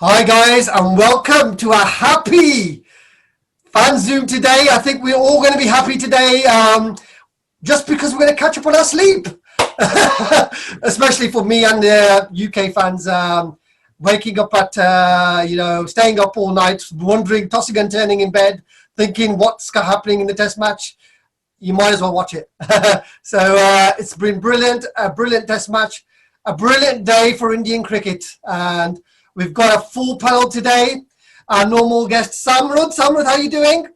Hi guys, and welcome to a happy Fanzoom today. I think we're all going to be happy today, just because we're going to catch up on our sleep, especially for me and the UK fans. Waking up at staying up all night, wondering, tossing and turning in bed, thinking what's happening in the Test match. You might as well watch it. So it's been brilliant, a brilliant Test match, a brilliant day for Indian cricket, and we've got a full panel today. Our normal guest, Samrud. Samrud, how are you doing?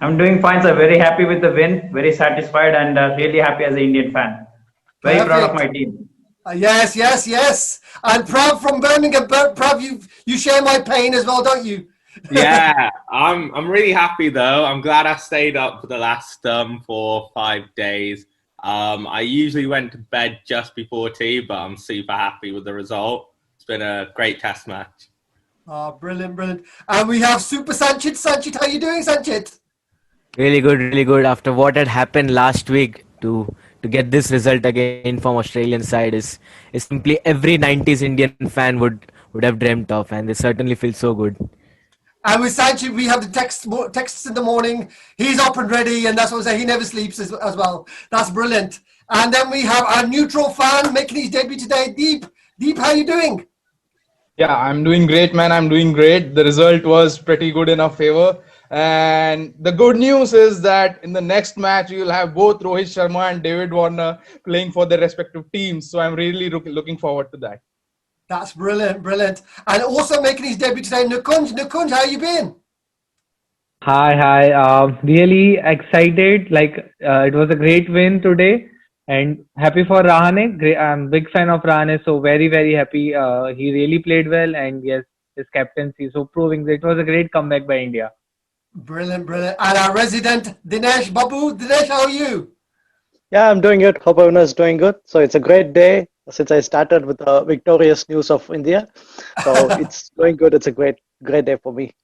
I'm doing fine, sir. Very happy with the win, very satisfied, and really happy as an Indian fan. Very proud of my team. Yes. I'm proud from Birmingham. Proud you share my pain as well, don't you? Yeah, I'm really happy though. I'm glad I stayed up for the last 4 or 5 days. I usually went to bed just before tea, but I'm super happy with the result. It's been a great Test match. Oh, brilliant. And we have Super Sanchit. Sanchit, how are you doing, Sanchit? Really good. After what had happened last week, to get this result again from Australian side is simply every 90s Indian fan would have dreamt of, and they certainly feel so good. And with Sanchit, we have the texts in the morning. He's up and ready, and that's what I say. He never sleeps as well. That's brilliant. And then we have our neutral fan making his debut today, Deep. Deep, how are you doing? Yeah, I'm doing great, man. I'm doing great. The result was pretty good in our favor. And the good news is that in the next match, you'll have both Rohit Sharma and David Warner playing for their respective teams. So I'm really looking forward to that. That's brilliant. And also making his debut today, Nukunj, how you been? Hi. Really excited. It was a great win today, and happy for Rahane. I'm big fan of Rahane, so very happy. He really played well, and yes, his captaincy, so proving that it was a great comeback by India. Brilliant. And our resident Dinesh Babu. Dinesh, how are you? Yeah, I'm doing good. Hope everyone is doing good. So it's a great day since I started with the victorious news of India. So it's going good. It's a great day for me.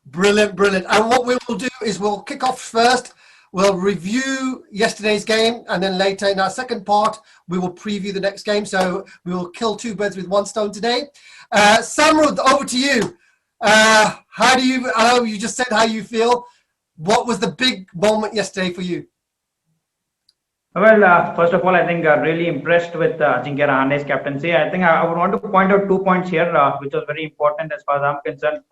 Brilliant. And what we will do is we'll kick off first. We'll review yesterday's game, and then later in our second part, we will preview the next game. So we will kill two birds with one stone today. Samrud, over to you. I know you just said how you feel. What was the big moment yesterday for you? Well, first of all, I think really impressed with Ajinkya Rahane's captaincy. I think I would want to point out 2 points here, which was very important as far as I'm concerned.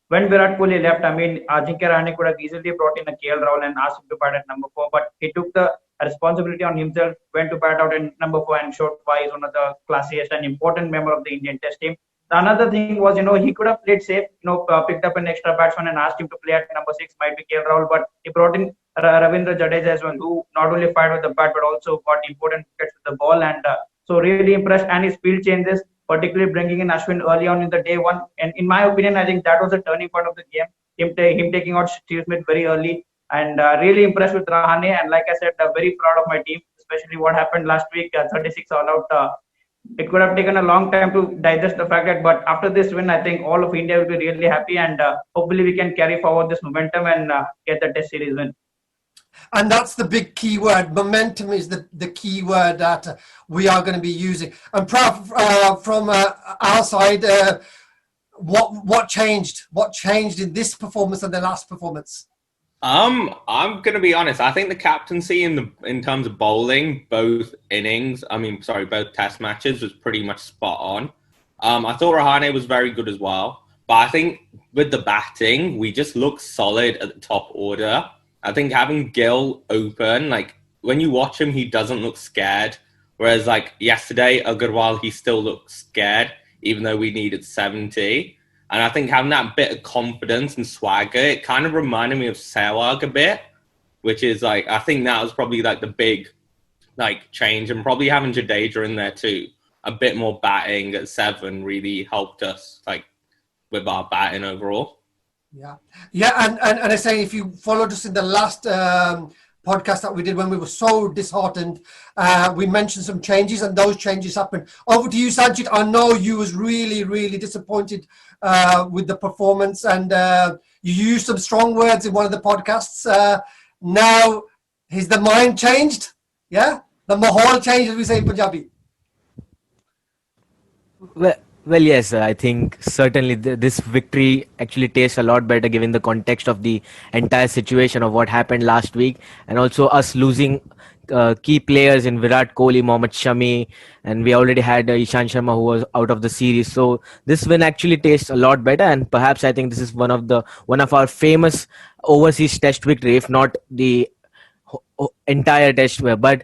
When Virat Kohli left, I mean, Ajinkya Rahane could have easily brought in a KL Rahul and asked him to bat at number 4, but he took the responsibility on himself, went to bat out in number 4 and showed why he's one of the classiest and important member of the Indian Test team. Another thing was, he could have played safe, picked up an extra batsman and asked him to play at number 6, might be KL Rahul, but he brought in Ravindra Jadeja as well, who not only fired with the bat but also got important wickets with the ball, and so really impressed. And his field changes, particularly bringing in Ashwin early on in the day one, and in my opinion, I think that was a turning point of the game. Him taking out Steve Smith very early, and really impressed with Rahane. And like I said, very proud of my team, especially what happened last week, 36 all out. It could have taken a long time to digest the fact that, but after this win, I think all of India will be really happy, and hopefully we can carry forward this momentum and get the Test series win. And that's the big key word. Momentum is the key word that we are going to be using. And from our side, what changed? What changed in this performance and the last performance? I'm gonna be honest. I think the captaincy in terms of bowling, both Test matches was pretty much spot on. I thought Rahane was very good as well, but I think with the batting, we just looked solid at the top order. I think having Gill open, when you watch him, he doesn't look scared. Whereas yesterday, Agarwal, he still looked scared, even though we needed 70. And I think having that bit of confidence and swagger, it kind of reminded me of Sehwag a bit, which is I think that was probably the big change, and probably having Jadeja in there too. A bit more batting at 7 really helped us with our batting overall. Yeah, and I say, if you followed us in the last podcast that we did when we were so disheartened, we mentioned some changes, and those changes happened. Over to you, Sanchit. I know you was really disappointed with the performance, and you used some strong words in one of the podcasts. Now, has the mind changed? Yeah? The mahal changed, as we say in Punjabi. Well, yes, I think certainly this victory actually tastes a lot better given the context of the entire situation of what happened last week, and also us losing key players in Virat Kohli, Mohammad Shami, and we already had Ishan Sharma who was out of the series. So this win actually tastes a lot better, and perhaps I think this is one of our famous overseas test victory, if not the entire test. But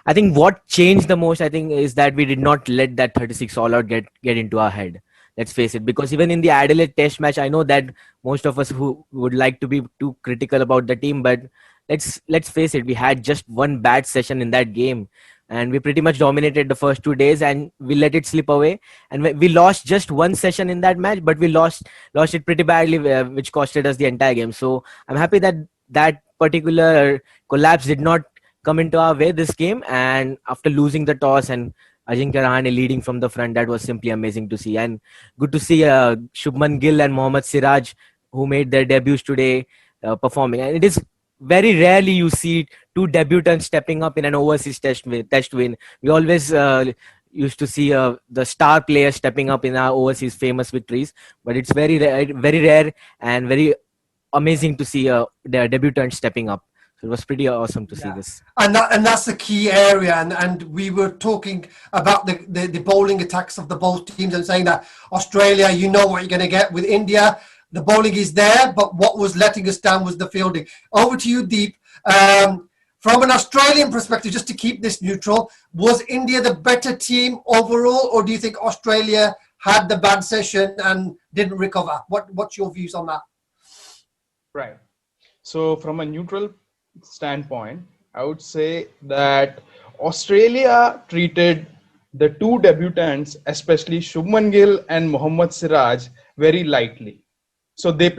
I think what changed the most, I think, is that we did not let that 36 all out get into our head. Let's face it, because even in the Adelaide Test match, I know that most of us who would like to be too critical about the team, but let's face it, we had just one bad session in that game, and we pretty much dominated the first 2 days, and we let it slip away, and we lost just one session in that match, but we lost it pretty badly, which costed us the entire game. So I'm happy that that particular collapse did not come into our way this game. And after losing the toss and Ajinkya Rahane leading from the front, that was simply amazing to see. And good to see Shubman Gill and Mohammad Siraj, who made their debuts today, performing. And it is very rarely you see two debutants stepping up in an overseas test win. We always used to see the star player stepping up in our overseas famous victories, but it's very rare and very amazing to see the debutant stepping up. So it was pretty awesome to see this. And that's the key area. And we were talking about the bowling attacks of the both teams and saying that Australia, you know what you're going to get with India. The bowling is there, but what was letting us down was the fielding. Over to you, Deep. From an Australian perspective, just to keep this neutral, was India the better team overall, or do you think Australia had the bad session and didn't recover? What's your views on that? Right. So from a neutral standpoint, I would say that Australia treated the two debutants, especially Shubman Gill and Mohammad Siraj, very lightly. So they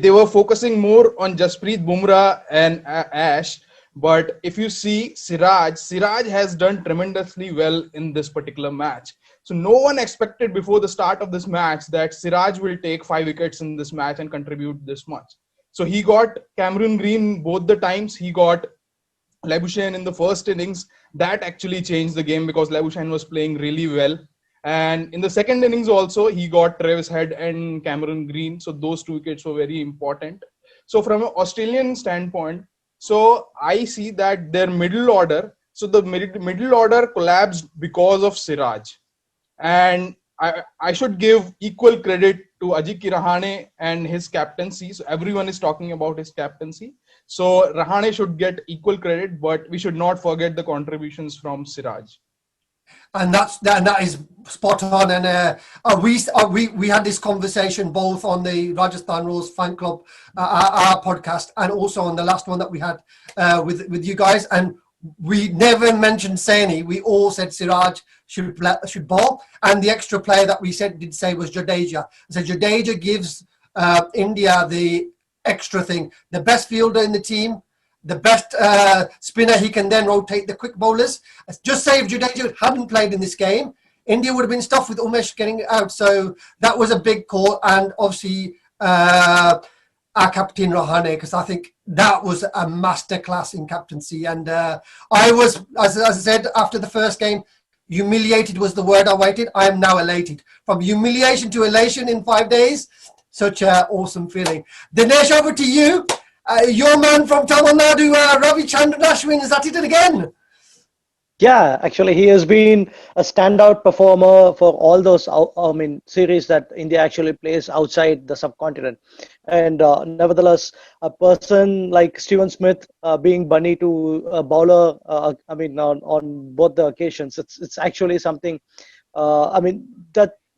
were focusing more on Jasprit Bumrah and Ash. But if you see Siraj has done tremendously well in this particular match. So no one expected before the start of this match that Siraj will take 5 wickets in this match and contribute this much. So he got Cameron Green both the times. He got Labuschagne in the first innings. That actually changed the game because Labuschagne was playing really well. And in the second innings also, he got Travis Head and Cameron Green. So those 2 wickets were very important. So from an Australian standpoint, so I see that their middle order, so the middle order collapsed because of Siraj. And I should give equal credit to Ajinkya Rahane and his captaincy. So everyone is talking about his captaincy. So Rahane should get equal credit, but we should not forget the contributions from Siraj. And that is spot on. And we had this conversation both on the Rajasthan Royals fan club, our podcast, and also on the last one that we had with you guys. And we never mentioned Saini. We all said Siraj should bowl, and the extra player that we did say was Jadeja. So Jadeja gives India the extra thing, the best fielder in the team, the best spinner. He can then rotate the quick bowlers. Just say if Jadeja hadn't played in this game, India would have been stuffed with Umesh getting out. So that was a big call, and obviously our captain Rahane, because I think that was a masterclass in captaincy. And I was, as I said, after the first game, humiliated was the word I waited. I am now elated. From humiliation to elation in 5 days, such an awesome feeling. Dinesh, over to you. Your man from Tamil Nadu, Ravi Chandran Ashwin, is at it again. Yeah, actually, he has been a standout performer for all those, series that India actually plays outside the subcontinent. And nevertheless, a person like Steven Smith being bunny to a bowler, on both the occasions, it's actually something.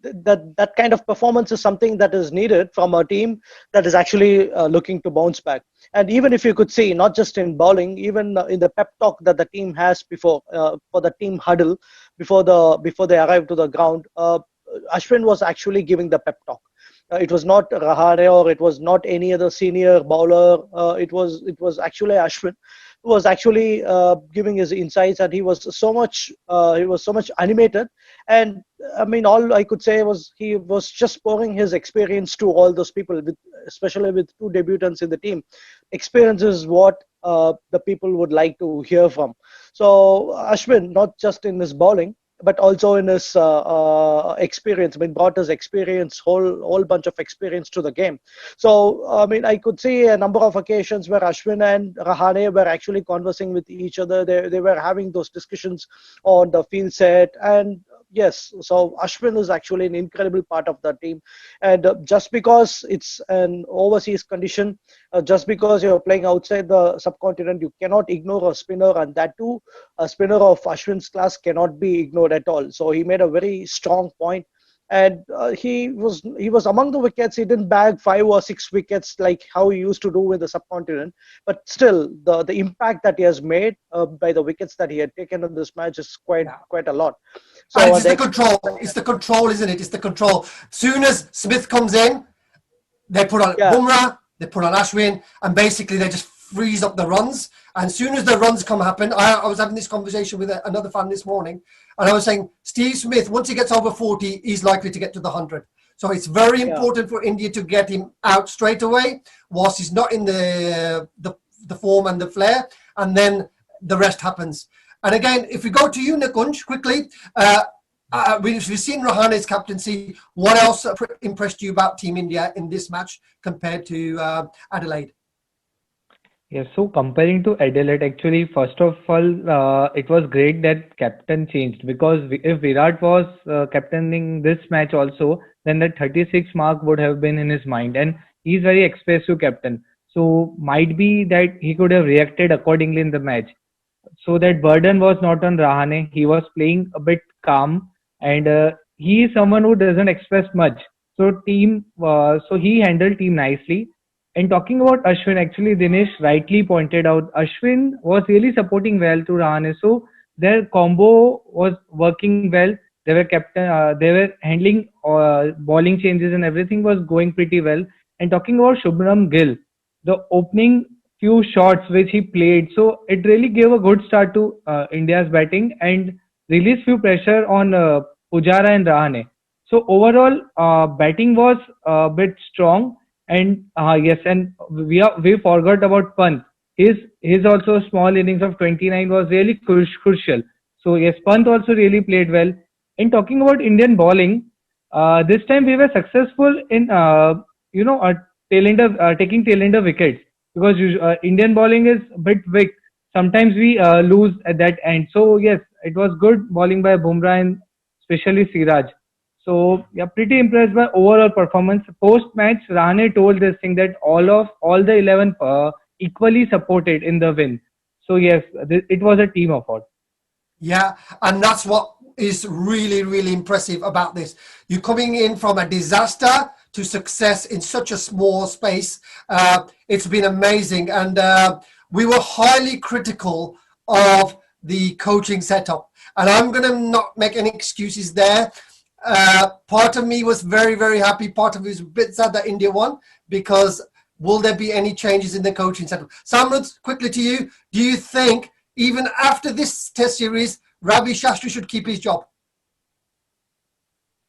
That kind of performance is something that is needed from a team that is actually looking to bounce back. And even if you could see, not just in bowling, even in the pep talk that the team has before for the team huddle before they arrive to the ground, Ashwin was actually giving the pep talk. It was not Rahane or it was not any other senior bowler. It was actually Ashwin who was actually giving his insights, and he was so much animated. And I mean, all I could say was he was just pouring his experience to all those people, especially with two debutants in the team. Experience is what the people would like to hear from. So Ashwin, not just in his bowling, but also in his experience. I mean, brought his experience, whole bunch of experience to the game. So I mean, I could see a number of occasions where Ashwin and Rahane were actually conversing with each other. They were having those discussions on the field set, and yes, so Ashwin is actually an incredible part of the team. And just because it's an overseas condition, just because you're playing outside the subcontinent, you cannot ignore a spinner, and that too, a spinner of Ashwin's class cannot be ignored at all. So he made a very strong point, and he was among the wickets. He didn't bag 5 or 6 wickets like how he used to do with the subcontinent, but still the impact that he has made by the wickets that he had taken in this match is quite a lot. So And it's the control. It's the control, isn't it? It's the control. Soon as Smith comes in, they put on Bumrah, they put on Ashwin, and basically they just freeze up the runs. And as soon as the runs happen, I was having this conversation with another fan this morning, and I was saying, Steve Smith, once he gets over 40, he's likely to get to the 100. So it's very important for India to get him out straight away, whilst he's not in the form and the flair, and then the rest happens. And again, if we go to you, Nikunj, quickly, we've seen Rahane's captaincy. What else impressed you about Team India in this match compared to Adelaide? Yes, so comparing to Adelaide, actually, first of all, it was great that captain changed, because if Virat was captaining this match also, then that 36 mark would have been in his mind, and he's very expressive captain. So might be that he could have reacted accordingly in the match. So that burden was not on Rahane. He was playing a bit calm, and he is someone who doesn't express much. So he handled team nicely. And talking about Ashwin, actually Dinesh rightly pointed out, Ashwin was really supporting well to Rahane. So their combo was working well. They were handling bowling changes, and everything was going pretty well. And talking about Shubhram Gill, the opening few shots which he played, so it really gave a good start to India's batting and released few pressure on Pujara and Rahane. So overall, batting was a bit strong, and yes, and we forgot about Pant. His also small innings of 29 was really crucial. So yes, Pant also really played well. And talking about Indian bowling, this time we were successful in taking tail ender wickets, because Indian bowling is a bit weak. Sometimes we lose at that end. So yes, it was good bowling by Bumrah and especially Siraj. So yeah, pretty impressed by overall performance. Post match, Rahane told this thing that all the 11 equally supported in the win. So yes, it was a team effort. Yeah, and that's what is really, really impressive about this. You're coming in from a disaster to success in such a small space. It's been amazing, and we were highly critical of the coaching setup, and I'm going to not make any excuses there. Part of me was very, very happy. Part of me was a bit sad that India won, because will there be any changes in the coaching setup? Samrat, quickly to you. Do you think even after this test series, Ravi Shastri should keep his job?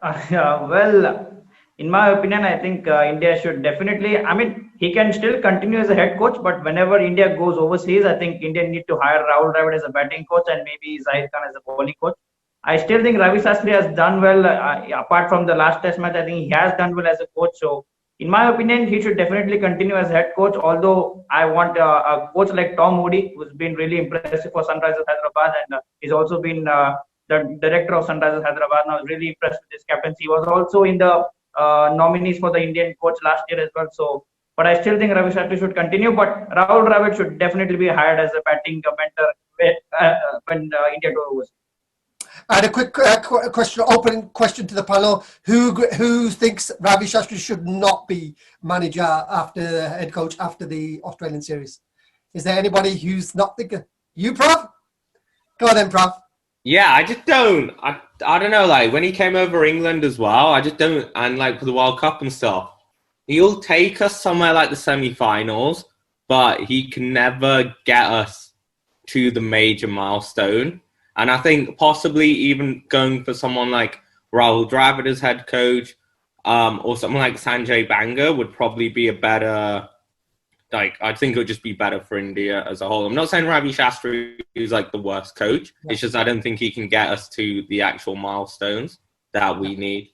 Well, in my opinion, I think India should definitely, I mean, he can still continue as a head coach, but whenever India goes overseas, I think India need to hire Rahul Dravid as a batting coach and maybe Zaid Khan as a bowling coach. I still think Ravi Shastri has done well. Apart from the last test match, I think he has done well as a coach. So, in my opinion, he should definitely continue as head coach. Although I want a coach like Tom Moody, who's been really impressive for Sunrisers Hyderabad, and he's also been the director of Sunrisers Hyderabad. And I was really impressed with his captaincy. He was also in the nominees for the Indian coach last year as well. So, but I still think Ravi Shastri should continue. But Rahul Dravid should definitely be hired as a batting mentor when India goes overseas. And a quick question, opening question to the panel: Who thinks Ravi Shastri should not be manager after head coach after the Australian series? Is there anybody who's not thinking? You, Prav? Go on then, Prav. Yeah, I just don't. I don't know. Like when he came over England as well, I just don't. And like for the World Cup and stuff, he'll take us somewhere like the semi-finals, but he can never get us to the major milestone. And I think possibly even going for someone like Rahul Dravid as head coach, or someone like Sanjay Banga would probably be a better like, I think it would just be better for India as a whole. I'm not saying Ravi Shastri is like the worst coach. Yeah. It's just I don't think he can get us to the actual milestones that we need.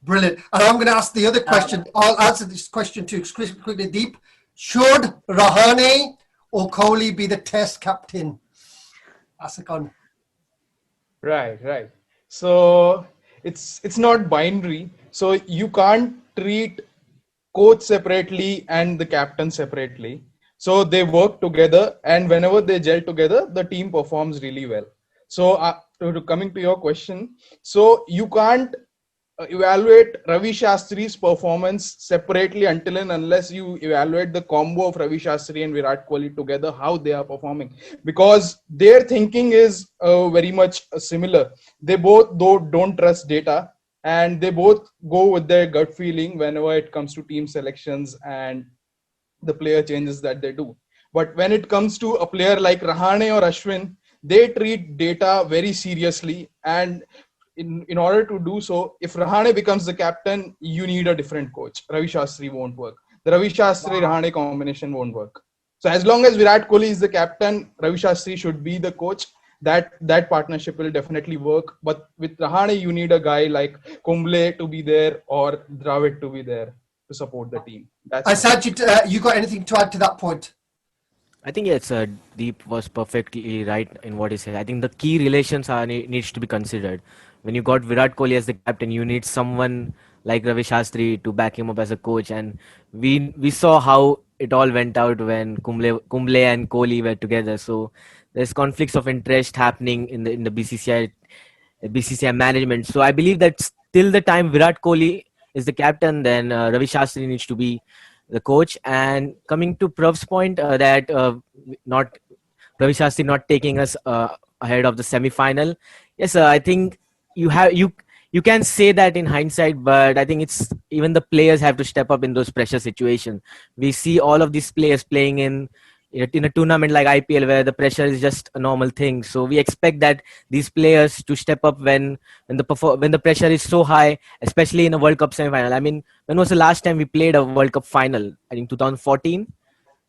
Brilliant. And I'm going to ask the other question. I'll answer this question too, quickly, Deep. Should Rahane or Kohli be the Test captain? Asakan. Right. So it's not binary. So you can't treat coach separately and the captain separately. So they work together, and whenever they gel together, the team performs really well. So coming to your question, so you can't evaluate Ravi Shastri's performance separately until and unless you evaluate the combo of Ravi Shastri and Virat Kohli together, how they are performing, because their thinking is very much similar. They both don't trust data, and they both go with their gut feeling whenever it comes to team selections and the player changes that they do. But when it comes to a player like Rahane or Ashwin, they treat data very seriously, and in order to do so, if Rahane becomes the captain, you need a different coach. Ravi Shastri won't work. The Ravi Shastri Rahane combination won't work. So as long as Virat Kohli is the captain, Ravi Shastri should be the coach. That partnership will definitely work. But with Rahane, you need a guy like Kumble to be there or Dravid to be there to support the team. That's Sajid, you got anything to add to that point? I think yes, Deep was perfectly right in what he said. I think the key relations needs to be considered. When you got Virat Kohli as the captain, you need someone like Ravi Shastri to back him up as a coach, and we saw how it all went out when Kumble and Kohli were together. So there's conflicts of interest happening in the BCCI management. So I believe that till the time Virat Kohli is the captain, then Ravi Shastri needs to be the coach. And coming to Prav's point, that not Ravi Shastri not taking us ahead of the semi-final. Yes, I think you can say that in hindsight, but I think it's even the players have to step up in those pressure situations. We see all of these players playing in a tournament like IPL where the pressure is just a normal thing. So we expect that these players to step up when the pressure is so high, especially in a World Cup semi-final. I mean, when was the last time we played a World Cup final? I think 2014.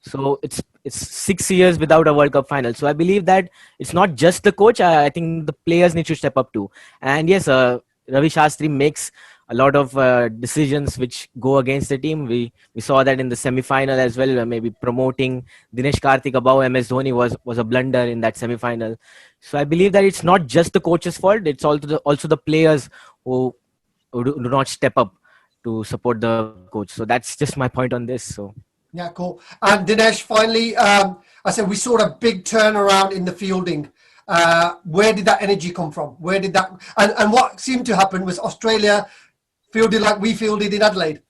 So it's 6 years without a World Cup final. So I believe that it's not just the coach. I think the players need to step up too. And yes, Ravi Shastri makes a lot of decisions which go against the team. We saw that in the semi-final as well, where maybe promoting Dinesh Karthik above MS Dhoni was a blunder in that semi-final. So I believe that it's not just the coach's fault. It's also the players who do not step up to support the coach. So that's just my point on this. So. Yeah, cool. And Dinesh, finally, I said we saw a big turnaround in the fielding. Where did that energy come from? Where did that and what seemed to happen was Australia fielded like we fielded in Adelaide.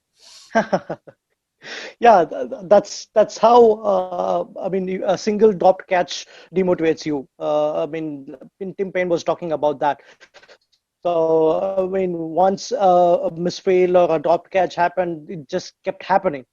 Yeah, that's how I mean a single dropped catch demotivates you. I mean Tim Payne was talking about that. So I mean once a misfield or a dropped catch happened, it just kept happening.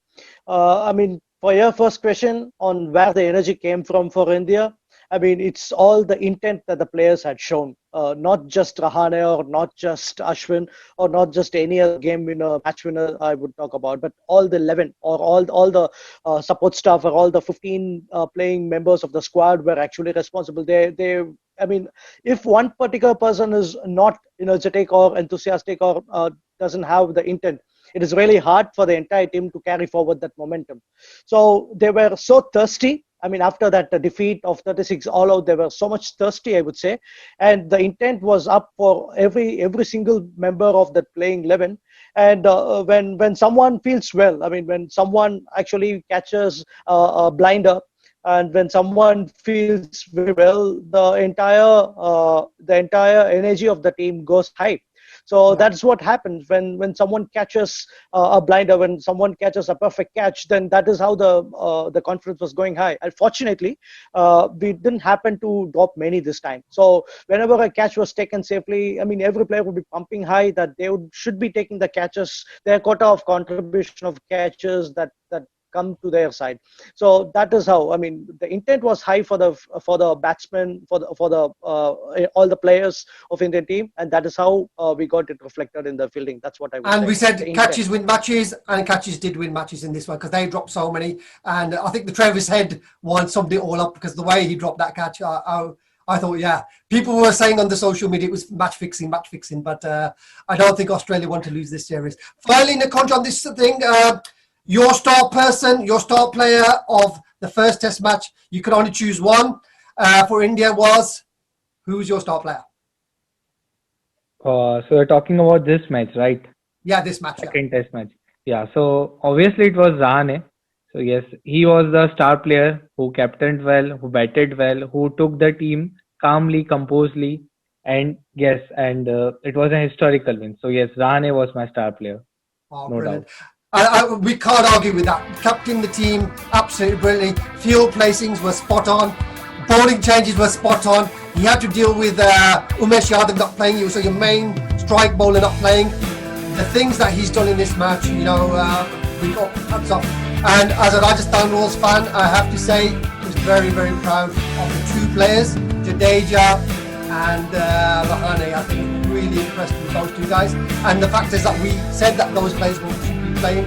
I mean, for your first question on where the energy came from for India, I mean, it's all the intent that the players had shown, not just Rahane or not just Ashwin or not just any other game winner, match winner I would talk about, but all the 11 or all the support staff or all the 15 playing members of the squad were actually responsible. I mean, if one particular person is not energetic or enthusiastic or doesn't have the intent, it is really hard for the entire team to carry forward that momentum. So they were so thirsty. I mean, after that defeat of 36 all out, they were so much thirsty, I would say. And the intent was up for every single member of that playing 11. And when someone feels well, I mean, when someone actually catches a blinder, and when someone feels very well, the entire energy of the team goes high. So that's what happens when someone catches a blinder, when someone catches a perfect catch, then that is how the confidence was going high. Unfortunately, we didn't happen to drop many this time. So whenever a catch was taken safely, I mean, every player would be pumping high that they should be taking the catches, their quota of contribution of catches that come to their side. So that is how, I mean, the intent was high for the batsmen, for the all the players of Indian team, and that is how we got it reflected in the fielding. That's what I would say. And we said The catches intent. win matches, and catches did win matches in this one because they dropped so many. And I think the Travis Head one summed it all up because the way he dropped that catch, I thought, yeah, people were saying on the social media it was match fixing, but I don't think Australia want to lose this series. Finally, Nikonj, on this thing, your star person, your star player of the first test match, you could only choose one for India was, who's your star player? So we're talking about this match, right? Yeah, this match. Yeah. Second test match. Yeah, so obviously it was Rahane. So yes, he was the star player who captained well, who batted well, who took the team calmly, composedly, and yes, and it was a historical win. So yes, Rahane was my star player. Oh, No brilliant. doubt. We can't argue with that. Captain the team, absolutely brilliantly. Field placings were spot on. Bowling changes were spot on. He had to deal with Umesh Yadav not playing. You, so your main strike bowler not playing. The things that he's done in this match, we got hats off. And as a Rajasthan Royals fan, I have to say, I was very, very proud of the two players, Jadeja and Rahane. I think really impressed with those two guys. And the fact is that we said that those players will be playing